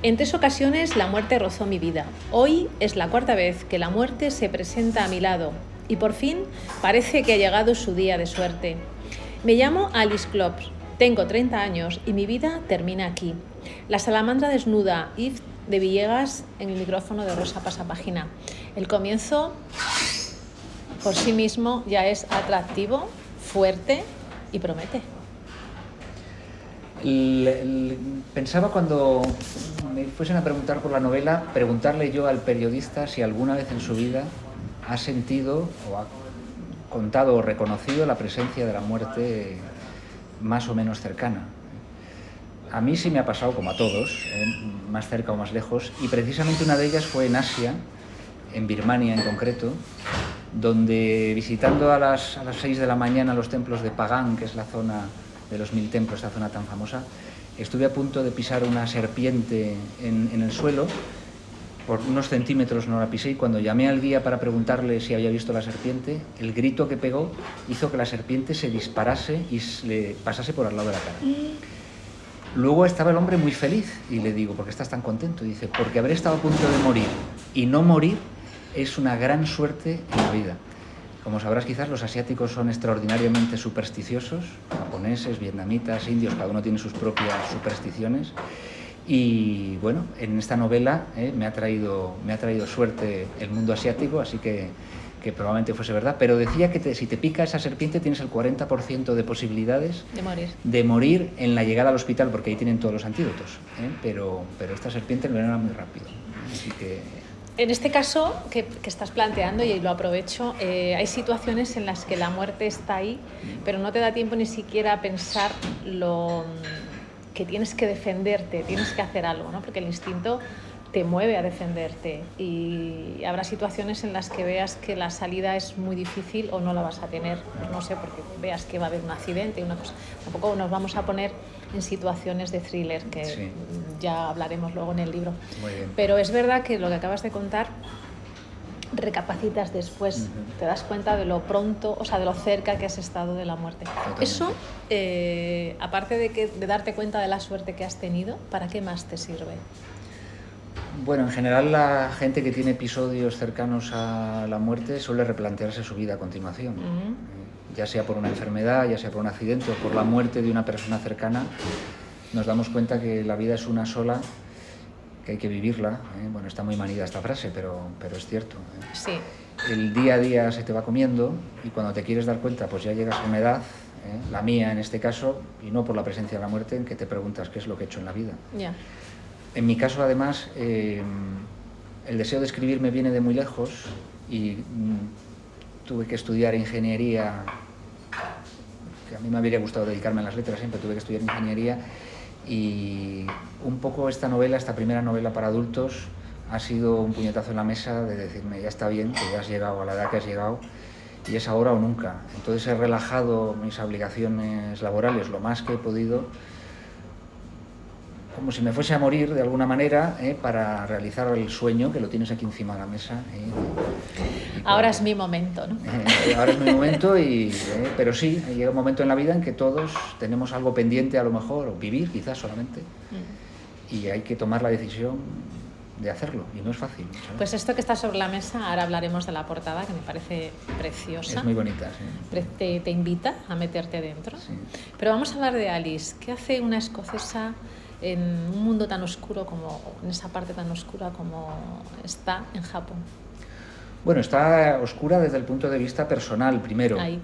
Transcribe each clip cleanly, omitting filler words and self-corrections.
En 3 ocasiones la muerte rozó mi vida. Hoy es la 4ª vez que la muerte se presenta a mi lado y por fin parece que ha llegado su día de suerte. Me llamo Alice Klops, tengo 30 años y mi vida termina aquí. La salamandra desnuda, Yves de Villegas en el micrófono de Rosa Pasapágina. El comienzo por sí mismo ya es atractivo, fuerte y promete. Pensaba cuando me fuesen a preguntar por la novela, preguntarle yo al periodista si alguna vez en su vida ha sentido o ha contado o reconocido la presencia de la muerte más o menos cercana. A mí sí me ha pasado, como a todos, más cerca o más lejos, y precisamente una de ellas fue en Asia, en Birmania en concreto, donde visitando a las 6 de la mañana los templos de Pagan, que es la zona de los 1000 templos, esta zona tan famosa, estuve a punto de pisar una serpiente en el suelo. Por unos centímetros no la pisé, y cuando llamé al guía para preguntarle si había visto la serpiente, el grito que pegó hizo que la serpiente se disparase y le pasase por al lado de la cara. Luego estaba el hombre muy feliz y le digo, ¿por qué estás tan contento? Y dice, porque haber estado a punto de morir y no morir es una gran suerte en la vida. Como sabrás, quizás los asiáticos son extraordinariamente supersticiosos, japoneses, vietnamitas, indios, cada uno tiene sus propias supersticiones. Y bueno, en esta novela me ha traído suerte el mundo asiático, así que probablemente fuese verdad. Pero decía que si te pica esa serpiente tienes el 40% de posibilidades de morir en la llegada al hospital, porque ahí tienen todos los antídotos. Pero esta serpiente envenena muy rápido. Así que... En este caso que estás planteando, y lo aprovecho, hay situaciones en las que la muerte está ahí, pero no te da tiempo ni siquiera a pensar que tienes que defenderte, tienes que hacer algo, ¿no? Porque el instinto te mueve a defenderte y habrá situaciones en las que veas que la salida es muy difícil o no la vas a tener, no sé, porque veas que va a haber un accidente, una cosa. Tampoco nos vamos a poner en situaciones de thriller, que sí, ya hablaremos luego en el libro. Muy bien. Pero es verdad que lo que acabas de contar, recapacitas después, te das cuenta de lo pronto, o sea, de lo cerca que has estado de la muerte. Totalmente. Eso, aparte de darte cuenta de la suerte que has tenido, ¿para qué más te sirve? Bueno, en general la gente que tiene episodios cercanos a la muerte suele replantearse su vida a continuación. Ya sea por una enfermedad, ya sea por un accidente o por la muerte de una persona cercana, nos damos cuenta que la vida es una sola, que hay que vivirla. Bueno, está muy manida esta frase, pero es cierto. Sí. El día a día se te va comiendo y cuando te quieres dar cuenta, pues ya llegas a una edad, la mía en este caso, y no por la presencia de la muerte, en que te preguntas qué es lo que he hecho en la vida. Ya. En mi caso, además, el deseo de escribir me viene de muy lejos y tuve que estudiar ingeniería, que a mí me habría gustado dedicarme a las letras siempre, tuve que estudiar ingeniería, y un poco esta primera novela para adultos, ha sido un puñetazo en la mesa de decirme, ya está bien, que ya has llegado a la edad que has llegado y es ahora o nunca. Entonces he relajado mis obligaciones laborales lo más que he podido, como si me fuese a morir de alguna manera, para realizar el sueño, que lo tienes aquí encima de la mesa. Ahora es mi momento, ¿no? Ahora es mi momento, pero sí, llega un momento en la vida en que todos tenemos algo pendiente a lo mejor, o vivir quizás solamente, y hay que tomar la decisión de hacerlo, y no es fácil, ¿sabes? Pues esto que está sobre la mesa, ahora hablaremos de la portada, que me parece preciosa. Es muy bonita, sí. Te invita a meterte dentro. Sí. Pero vamos a hablar de Alice. ¿Qué hace una escocesa en un mundo tan oscuro en esa parte tan oscura como está en Japón? Bueno, está oscura desde el punto de vista personal, primero. Ahí.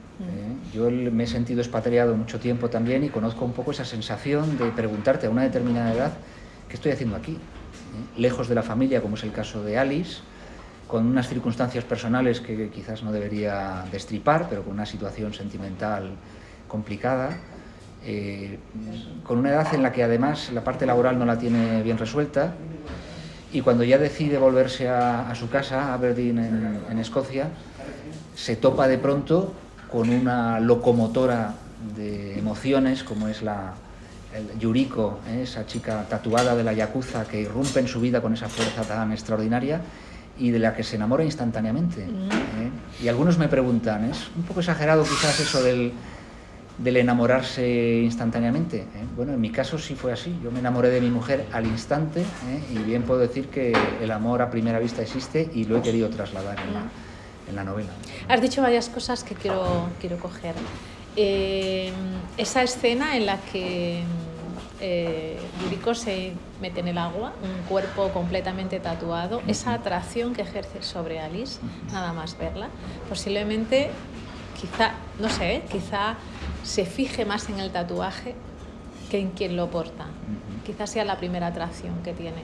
Yo me he sentido expatriado mucho tiempo también y conozco un poco esa sensación de preguntarte a una determinada edad, ¿qué estoy haciendo aquí? Lejos de la familia, como es el caso de Alice, con unas circunstancias personales que quizás no debería destripar, pero con una situación sentimental complicada, con una edad en la que además la parte laboral no la tiene bien resuelta, y cuando ya decide volverse a su casa, a Aberdeen, en Escocia, se topa de pronto con una locomotora de emociones como es el Yuriko, esa chica tatuada de la yakuza que irrumpe en su vida con esa fuerza tan extraordinaria y de la que se enamora instantáneamente. Y algunos me preguntan, ¿es un poco exagerado quizás eso del del enamorarse instantáneamente, ¿eh? Bueno, en mi caso sí fue así. Yo me enamoré de mi mujer al instante, y bien puedo decir que el amor a primera vista existe y lo he querido trasladar en la novela. Has dicho varias cosas que quiero coger. Esa escena en la que Yuriko se mete en el agua, un cuerpo completamente tatuado, esa atracción que ejerce sobre Alice, nada más verla, posiblemente, quizá, no sé, quizá se fije más en el tatuaje que en quien lo porta. Quizás sea la primera atracción que tiene.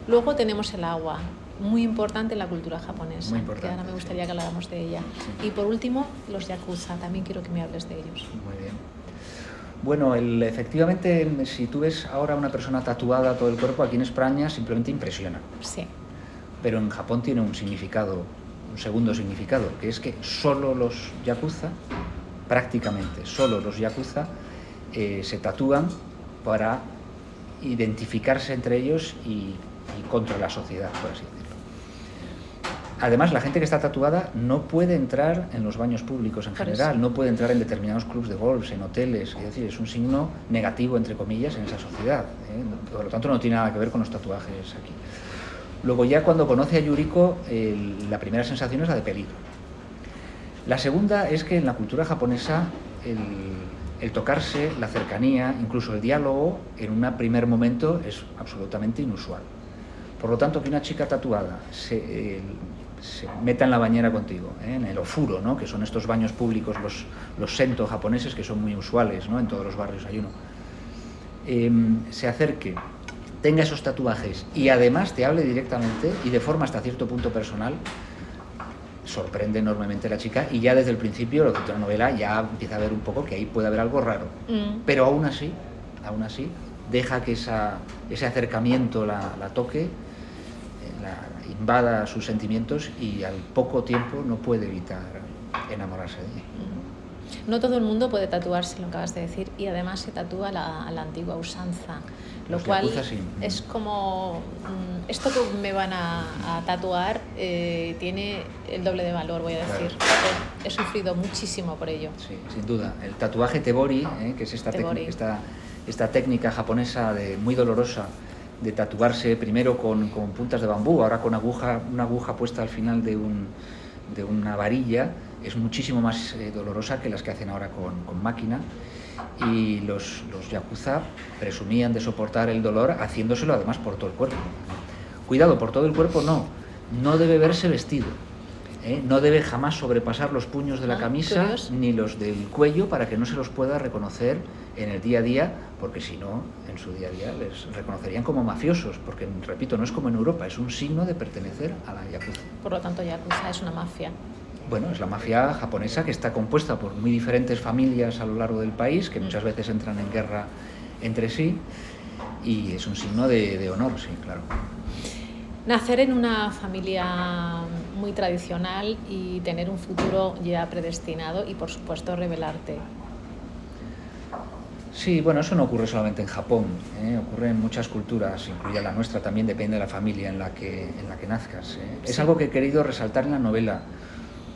Luego tenemos el agua, muy importante en la cultura japonesa, que ahora me gustaría que habláramos de ella. Y por último, los yakuza, también quiero que me hables de ellos. Muy bien. Bueno, efectivamente, si tú ves ahora a una persona tatuada todo el cuerpo, aquí en España simplemente impresiona. Sí. Pero en Japón tiene un significado, un segundo significado, que es que solo los yakuza, prácticamente solo los yakuza, se tatúan para identificarse entre ellos y contra la sociedad, por así decirlo. Además, la gente que está tatuada no puede entrar en los baños públicos en general, no puede entrar en determinados clubs de golf, en hoteles, es decir, es un signo negativo, entre comillas, en esa sociedad, ¿eh? Por lo tanto, no tiene nada que ver con los tatuajes aquí. Luego, ya cuando conoce a Yuriko, la primera sensación es la de peligro. La segunda es que en la cultura japonesa el tocarse, la cercanía, incluso el diálogo, en un primer momento es absolutamente inusual. Por lo tanto, que una chica tatuada se meta en la bañera contigo, en el ofuro, ¿no? Que son estos baños públicos, los sento japoneses, que son muy usuales, ¿no? En todos los barrios hay uno, se acerque, tenga esos tatuajes y además te hable directamente y de forma hasta cierto punto personal, sorprende enormemente a la chica, y ya desde el principio, lo que de la novela, ya empieza a ver un poco que ahí puede haber algo raro. Pero aún así, deja que ese acercamiento la toque, la invada sus sentimientos, y al poco tiempo no puede evitar enamorarse de ella. No todo el mundo puede tatuarse, lo que acabas de decir, y además se tatúa a la antigua usanza, lo cual sí. Es como esto que me van a tatuar tiene el doble de valor, voy a decir. Claro. He sufrido muchísimo por ello. Sí, sin duda. El tatuaje tebori, que es esta técnica japonesa muy dolorosa de tatuarse primero con puntas de bambú, ahora con una aguja puesta al final de una varilla, es muchísimo más dolorosa que las que hacen ahora con máquina, y los yakuza presumían de soportar el dolor haciéndoselo además por todo el cuerpo. Cuidado, por todo el cuerpo no debe verse vestido, no debe jamás sobrepasar los puños de la camisa, curioso, ni los del cuello, para que no se los pueda reconocer en el día a día, porque si no, en su día a día les reconocerían como mafiosos, porque, repito, no es como en Europa, es un signo de pertenecer a la yakuza. Por lo tanto, yakuza es una mafia. Bueno, es la mafia japonesa, que está compuesta por muy diferentes familias a lo largo del país, que muchas veces entran en guerra entre sí, y es un signo de honor, sí, claro. Nacer en una familia muy tradicional y tener un futuro ya predestinado y, por supuesto, rebelarte. Sí, bueno, eso no ocurre solamente en Japón, ocurre en muchas culturas, incluida la nuestra, también depende de la familia en la que nazcas. Sí. Es algo que he querido resaltar en la novela,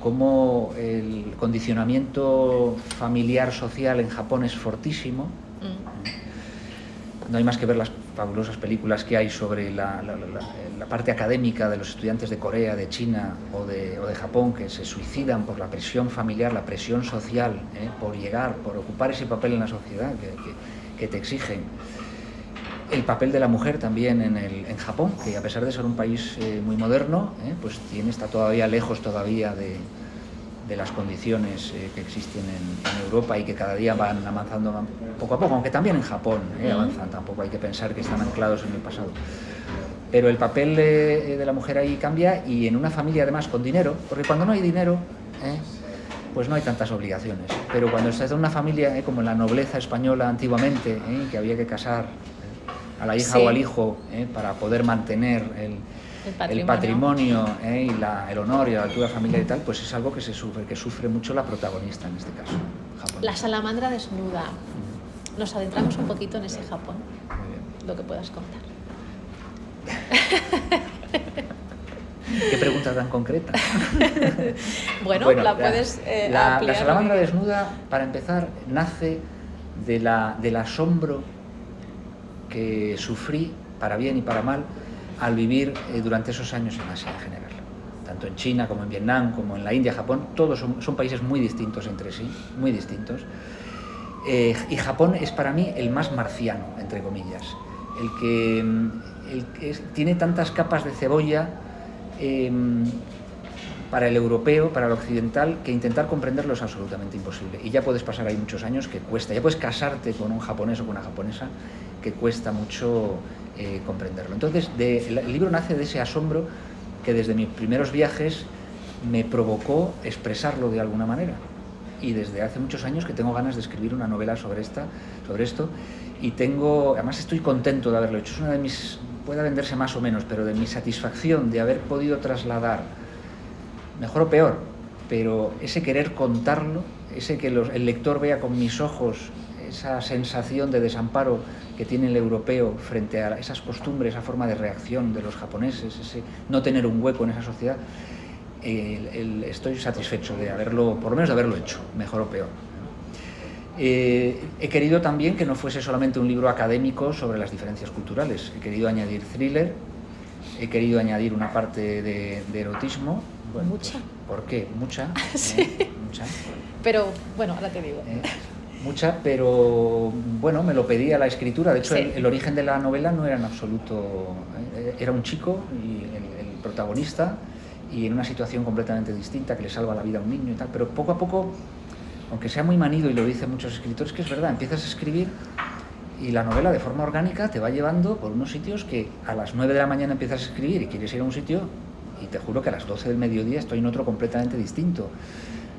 cómo el condicionamiento familiar social en Japón es fortísimo. No hay más que ver las fabulosas películas que hay sobre la parte académica de los estudiantes de Corea, de China o de Japón, que se suicidan por la presión familiar, la presión social, por llegar, por ocupar ese papel en la sociedad que te exigen. El papel de la mujer también en Japón, que a pesar de ser un país muy moderno, pues está todavía lejos todavía de las condiciones que existen en Europa, y que cada día van avanzando poco a poco, aunque también en Japón avanzan, tampoco hay que pensar que están anclados en el pasado. Pero el papel de la mujer ahí cambia, y en una familia además con dinero, porque cuando no hay dinero, pues no hay tantas obligaciones. Pero cuando estás en una familia como en la nobleza española antiguamente, que había que casar a la hija o al hijo para poder mantener el patrimonio y el honor y la altura familiar y tal, pues es algo que sufre mucho la protagonista en este caso, japonesa. La salamandra desnuda. Nos adentramos un poquito en ese Japón. Muy bien. Lo que puedas contar. ¿Qué pregunta tan concreta? Bueno, la puedes la ampliar. salamandra desnuda, para empezar, nace del asombro que sufrí, para bien y para mal, al vivir durante esos años en Asia en general. Tanto en China como en Vietnam, como en la India, Japón, todos son países muy distintos entre sí, muy distintos. Y Japón es para mí el más marciano, entre comillas, el que tiene tantas capas de cebolla para el europeo, para el occidental, que intentar comprenderlo es absolutamente imposible. Y ya puedes pasar ahí muchos años que cuesta, ya puedes casarte con un japonés o con una japonesa que cuesta mucho comprenderlo. Entonces, el libro nace de ese asombro que desde mis primeros viajes me provocó expresarlo de alguna manera. Y desde hace muchos años que tengo ganas de escribir una novela sobre esto, y además estoy contento de haberlo hecho. Es una de mis, puede venderse más o menos, pero de mi satisfacción de haber podido trasladar, mejor o peor, pero ese querer contarlo, ese que el lector vea con mis ojos esa sensación de desamparo que tiene el europeo frente a esas costumbres, esa forma de reacción de los japoneses, ese no tener un hueco en esa sociedad. Estoy satisfecho de haberlo, por lo menos de haberlo hecho, mejor o peor. He querido también que no fuese solamente un libro académico sobre las diferencias culturales. He querido añadir thriller, he querido añadir una parte de erotismo. Bueno, mucha. Pues, ¿por qué? Mucha. Sí. Mucha. Pero bueno, ahora te digo. Mucha, pero bueno, me lo pedía la escritura. De hecho, sí. el origen de la novela no era en absoluto. Era un chico, y el protagonista, y en una situación completamente distinta que le salva la vida a un niño y tal, pero poco a poco, aunque sea muy manido, y lo dicen muchos escritores, que es verdad, empiezas a escribir y la novela de forma orgánica te va llevando por unos sitios que a las 9 de la mañana empiezas a escribir y quieres ir a un sitio y te juro que a las 12 del mediodía estoy en otro completamente distinto.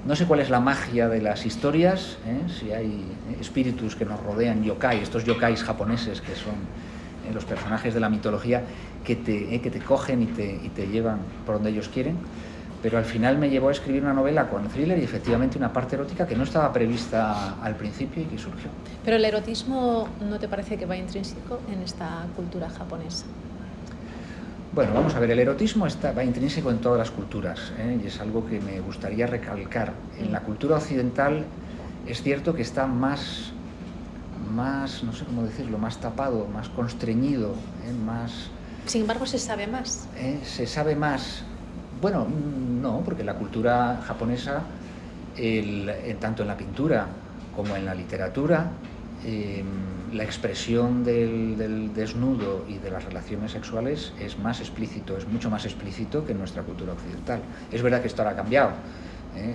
No sé cuál es la magia de las historias, si hay espíritus que nos rodean, yokai, estos yokais japoneses que son los personajes de la mitología que te cogen y te llevan por donde ellos quieren, pero al final me llevó a escribir una novela con thriller y efectivamente una parte erótica que no estaba prevista al principio y que surgió. ¿Pero el erotismo no te parece que va intrínseco en esta cultura japonesa? Bueno, vamos a ver, el erotismo va intrínseco en todas las culturas, y es algo que me gustaría recalcar. En la cultura occidental es cierto que está más, no sé cómo decirlo, más tapado, más constreñido, más... Sin embargo, se sabe más. Se sabe más. Bueno, no, porque la cultura japonesa, tanto en la pintura como en la literatura, la expresión del desnudo y de las relaciones sexuales es más explícito, es mucho más explícito que en nuestra cultura occidental. Es verdad que esto ahora ha cambiado,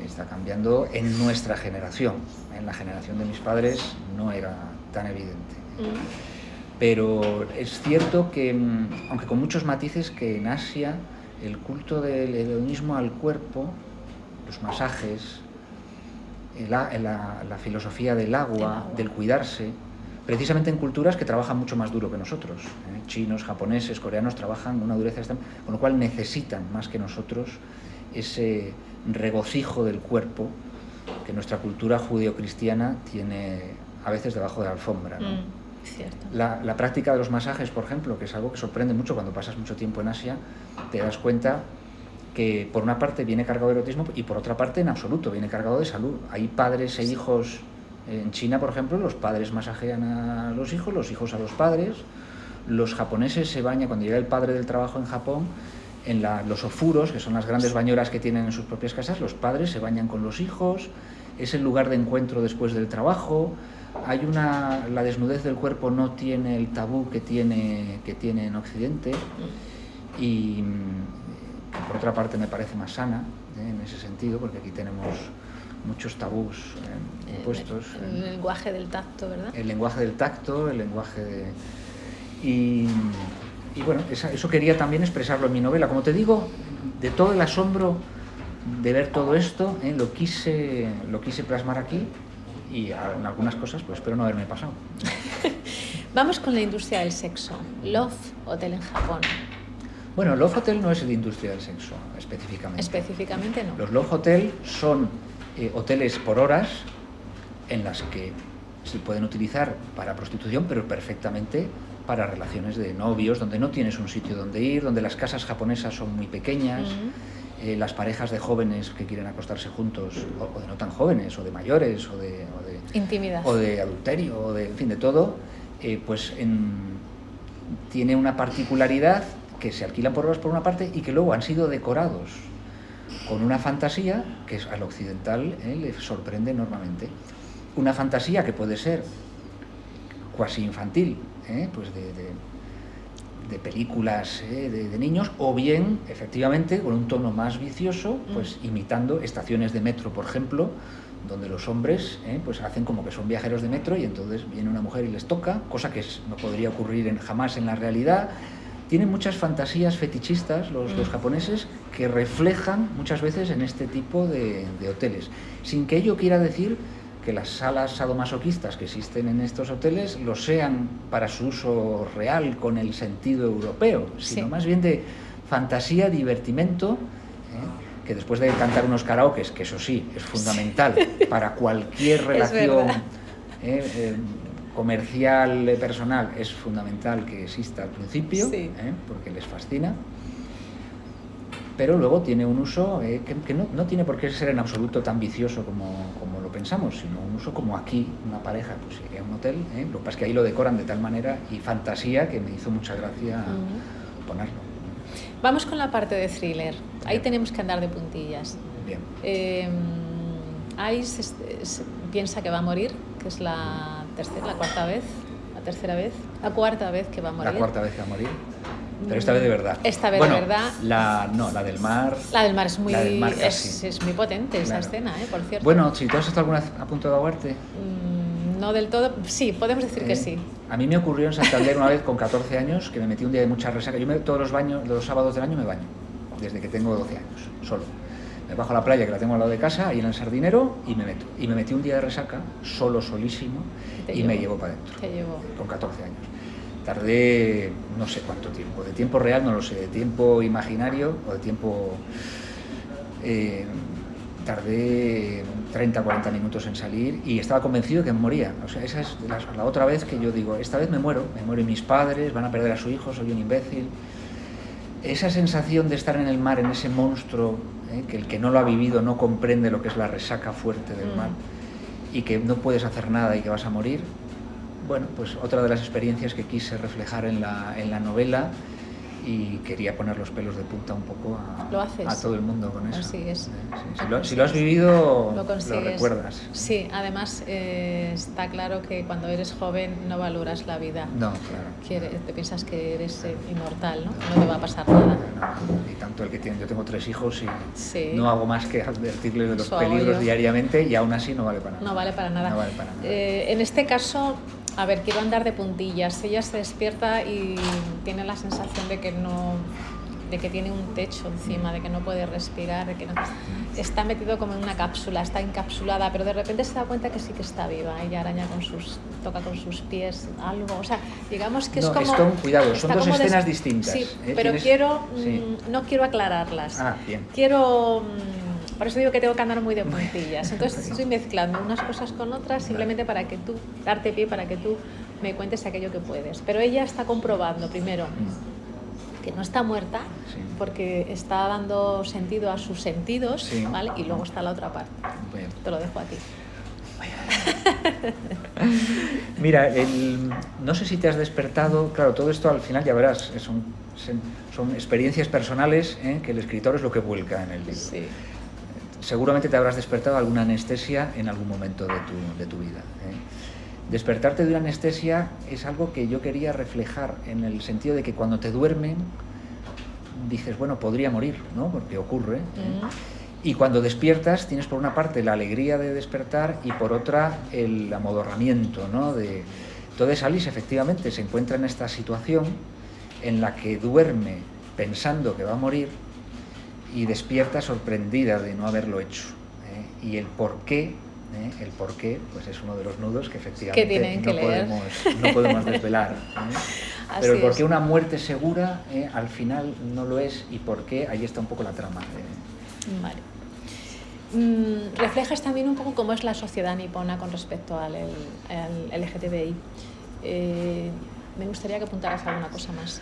está cambiando en nuestra generación. En la generación de mis padres no era tan evidente. Pero es cierto que, aunque con muchos matices, que en Asia el culto del hedonismo al cuerpo, los masajes, la filosofía del agua, del cuidarse, precisamente en culturas que trabajan mucho más duro que nosotros. Chinos, japoneses, coreanos trabajan una dureza extrema, con lo cual necesitan más que nosotros ese regocijo del cuerpo que nuestra cultura judeocristiana tiene a veces debajo de la alfombra, ¿no? Cierto. La práctica de los masajes, por ejemplo, que es algo que sorprende mucho cuando pasas mucho tiempo en Asia, te das cuenta que por una parte viene cargado de erotismo y por otra parte en absoluto viene cargado de salud. Hay padres e hijos, en China por ejemplo, los padres masajean a los hijos a los padres, los japoneses se bañan cuando llega el padre del trabajo en Japón, en los ofuros, que son las grandes bañeras que tienen en sus propias casas, los padres se bañan con los hijos, es el lugar de encuentro después del trabajo. La desnudez del cuerpo no tiene el tabú que tiene en Occidente, y por otra parte me parece más sana en ese sentido, porque aquí tenemos muchos tabús impuestos. El lenguaje del tacto, ¿verdad? El lenguaje del tacto, el lenguaje de... Y bueno, eso quería también expresarlo en mi novela. Como te digo, de todo el asombro de ver todo esto, lo quise plasmar aquí, y en algunas cosas pues espero no haberme pasado. Vamos con la industria del sexo. Love Hotel en Japón. Bueno, Love Hotel no es de industria del sexo, específicamente. Específicamente no. Los Love Hotel son hoteles por horas en las que se pueden utilizar para prostitución, pero perfectamente para relaciones de novios, donde no tienes un sitio donde ir, donde las casas japonesas son muy pequeñas, las parejas de jóvenes que quieren acostarse juntos, o de no tan jóvenes, o de mayores, o de intimidad, o de adulterio, o de, en fin, de todo, pues tiene una particularidad que se alquilan por horas por una parte y que luego han sido decorados con una fantasía que al occidental le sorprende enormemente. Una fantasía que puede ser cuasi infantil, pues de películas de niños, o bien, efectivamente, con un tono más vicioso, pues imitando estaciones de metro, por ejemplo, donde los hombres pues hacen como que son viajeros de metro y entonces viene una mujer y les toca, cosa que no podría ocurrir jamás en la realidad. Tienen muchas fantasías fetichistas los japoneses que reflejan muchas veces en este tipo de hoteles, sin que ello quiera decir que las salas sadomasoquistas que existen en estos hoteles lo sean para su uso real con el sentido europeo, sino más bien de fantasía, divertimento, que después de cantar unos karaokes, que eso sí, es fundamental para cualquier relación comercial, personal, es fundamental que exista al principio, porque les fascina, pero luego tiene un uso que no tiene por qué ser en absoluto tan vicioso como lo pensamos, sino un uso como aquí, una pareja, pues iría a un hotel, lo que pasa es que ahí lo decoran de tal manera y fantasía que me hizo mucha gracia ponerlo. Vamos con la parte de thriller, ahí tenemos que andar de puntillas. Bien. Ice piensa que va a morir, que es la cuarta vez que va a morir. La cuarta vez que va a morir. Pero esta vez de verdad. Esta vez de verdad. La del mar. La del mar es muy, es muy potente, esa escena, por cierto. Bueno, si tú has estado alguna vez a punto de ahogarte. No del todo, sí, podemos decir que sí. A mí me ocurrió en Santander una vez con 14 años que me metí un día de mucha resaca. Yo todos los sábados del año me baño, desde que tengo 12 años, solo. Me bajo a la playa, que la tengo al lado de casa, ahí en el Sardinero, y me meto. Y me metí un día de resaca, solísimo, y me llevó para adentro. Te llevó. Con 14 años. Tardé no sé cuánto tiempo, de tiempo real no lo sé, de tiempo imaginario o de tiempo... tardé 30 o 40 minutos en salir y estaba convencido que me moría. O sea, esa es la otra vez que yo digo, esta vez me muero y mis padres, van a perder a su hijo, soy un imbécil. Esa sensación de estar en el mar, en ese monstruo, que el que no lo ha vivido no comprende lo que es la resaca fuerte del mar y que no puedes hacer nada y que vas a morir. Bueno, pues otra de las experiencias que quise reflejar en la novela y quería poner los pelos de punta un poco a todo el mundo con eso. Así es. Sí. Si lo has vivido, lo recuerdas. Sí, además está claro que cuando eres joven no valoras la vida. No, claro. Te piensas que eres inmortal, ¿no? No te va a pasar nada. No. Y tanto el que tiene. Yo tengo 3 hijos y no hago más que advertirles de los peligros diariamente y aún así no vale para nada. No vale para nada. En este caso... A ver, quiero andar de puntillas. Ella se despierta y tiene la sensación de que tiene un techo encima, de que no puede respirar, de que no... Está metido como en una cápsula, está encapsulada, pero de repente se da cuenta que sí que está viva. Ella toca con sus pies algo. O sea, digamos que es como... Cuidado, son dos escenas distintas. Sí, pero no quiero aclararlas. Bien. Por eso digo que tengo que andar muy de puntillas. Entonces estoy mezclando unas cosas con otras simplemente para que darte pie para que tú me cuentes aquello que puedes. Pero ella está comprobando primero que no está muerta porque está dando sentido a sus sentidos, ¿vale? Y luego está la otra parte. Bien. Te lo dejo a ti. Mira, no sé si te has despertado, claro, todo esto al final ya verás, son experiencias personales que el escritor es lo que vuelca en el libro. Sí. Seguramente te habrás despertado alguna anestesia en algún momento de tu vida. Despertarte de una anestesia es algo que yo quería reflejar en el sentido de que cuando te duermen dices, bueno, podría morir, ¿no? Porque ocurre. Y cuando despiertas tienes por una parte la alegría de despertar y por otra el amodorramiento, ¿no? Entonces Alice efectivamente se encuentra en esta situación en la que duerme pensando que va a morir y despierta sorprendida de no haberlo hecho. Y el porqué, pues es uno de los nudos que efectivamente no podemos desvelar. Pero el porqué una muerte segura al final no lo es y por qué, ahí está un poco la trama. Vale. Reflejas también un poco cómo es la sociedad nipona con respecto al LGTBI. me gustaría que apuntaras alguna cosa más.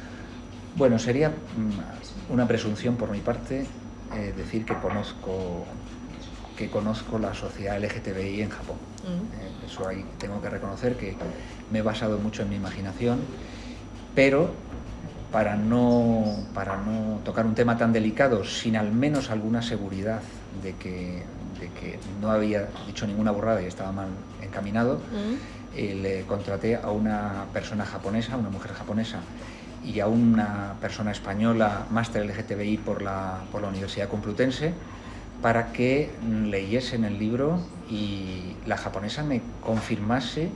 Bueno, sería una presunción por mi parte decir que conozco la sociedad LGTBI en Japón. Eso ahí tengo que reconocer que me he basado mucho en mi imaginación, pero para no tocar un tema tan delicado sin al menos alguna seguridad de que no había dicho ninguna burrada y estaba mal encaminado, le contraté a una persona japonesa, una mujer japonesa, y a una persona española, máster LGTBI por la Universidad Complutense, para que leyesen el libro y la japonesa me confirmase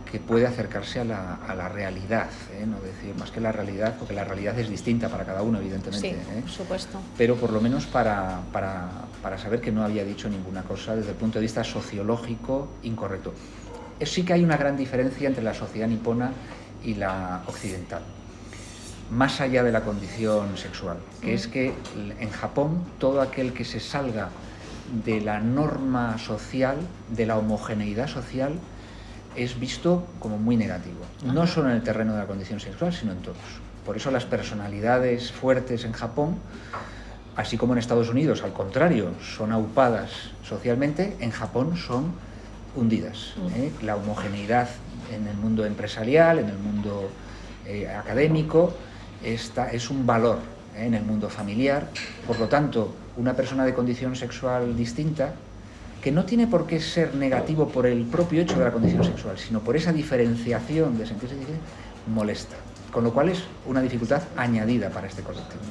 que puede acercarse a la realidad, no decir más que la realidad, porque la realidad es distinta para cada uno, evidentemente. Sí, por supuesto. Pero por lo menos para saber que no había dicho ninguna cosa desde el punto de vista sociológico incorrecto. Sí que hay una gran diferencia entre la sociedad nipona y la occidental, más allá de la condición sexual, que es que en Japón todo aquel que se salga de la norma social, de la homogeneidad social, es visto como muy negativo, no solo en el terreno de la condición sexual, sino en todos. Por eso las personalidades fuertes en Japón, así como en Estados Unidos, al contrario, son aupadas socialmente, en Japón son hundidas. La homogeneidad en el mundo empresarial, en el mundo académico, es un valor en el mundo familiar. Por lo tanto, una persona de condición sexual distinta, que no tiene por qué ser negativo por el propio hecho de la condición sexual, sino por esa diferenciación de sentirse diferente, molesta. Con lo cual es una dificultad añadida para este colectivo.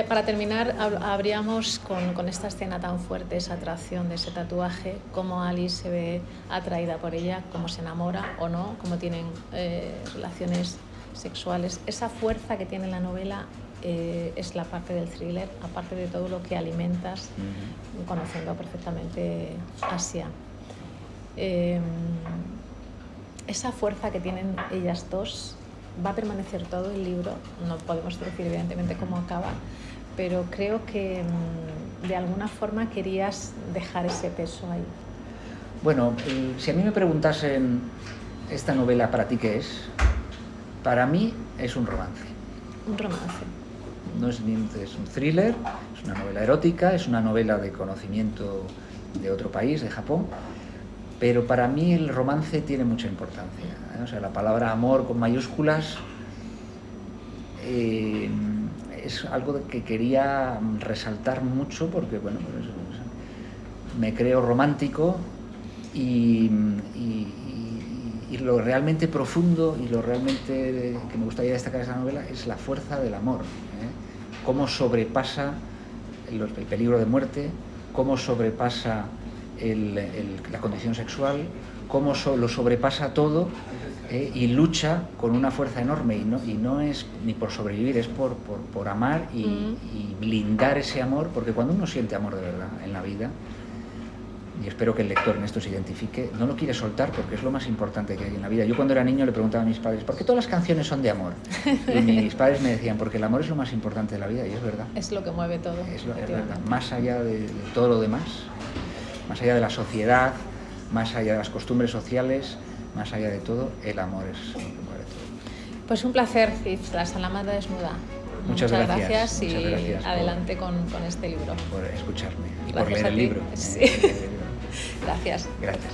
Para terminar, habríamos con esta escena tan fuerte, esa atracción de ese tatuaje, cómo Alice se ve atraída por ella, cómo se enamora o no, cómo tienen relaciones sexuales. Esa fuerza que tiene la novela es la parte del thriller, aparte de todo lo que alimentas, conociendo perfectamente Asia. Esa fuerza que tienen ellas dos va a permanecer todo el libro. No podemos decir evidentemente cómo acaba, pero creo que de alguna forma querías dejar ese peso ahí. Bueno, si a mí me preguntasen esta novela para ti qué es, para mí es un romance. Un romance. No es un thriller, es una novela erótica, es una novela de conocimiento de otro país, de Japón, pero para mí el romance tiene mucha importancia. O sea, la palabra amor con mayúsculas es algo que quería resaltar mucho porque, bueno, pues, me creo romántico y lo realmente profundo y lo realmente que me gustaría destacar de esta novela es la fuerza del amor. Cómo sobrepasa el peligro de muerte, cómo sobrepasa la condición sexual, cómo lo sobrepasa todo y lucha con una fuerza enorme y no es ni por sobrevivir, es por amar y blindar ese amor, porque cuando uno siente amor de verdad en la vida, y espero que el lector en esto se identifique, no lo quiere soltar porque es lo más importante que hay en la vida. Yo cuando era niño le preguntaba a mis padres, ¿por qué todas las canciones son de amor? Y mis padres me decían, porque el amor es lo más importante de la vida, y es verdad. Es lo que mueve todo. Es verdad, más allá de todo lo demás, más allá de la sociedad, más allá de las costumbres sociales, más allá de todo, el amor es lo que mueve todo. Pues un placer, Cif, La salamandra desnuda. Muchas gracias y adelante con este libro. Por escucharme y Gracias por leer el libro. Sí. Gracias. Gracias.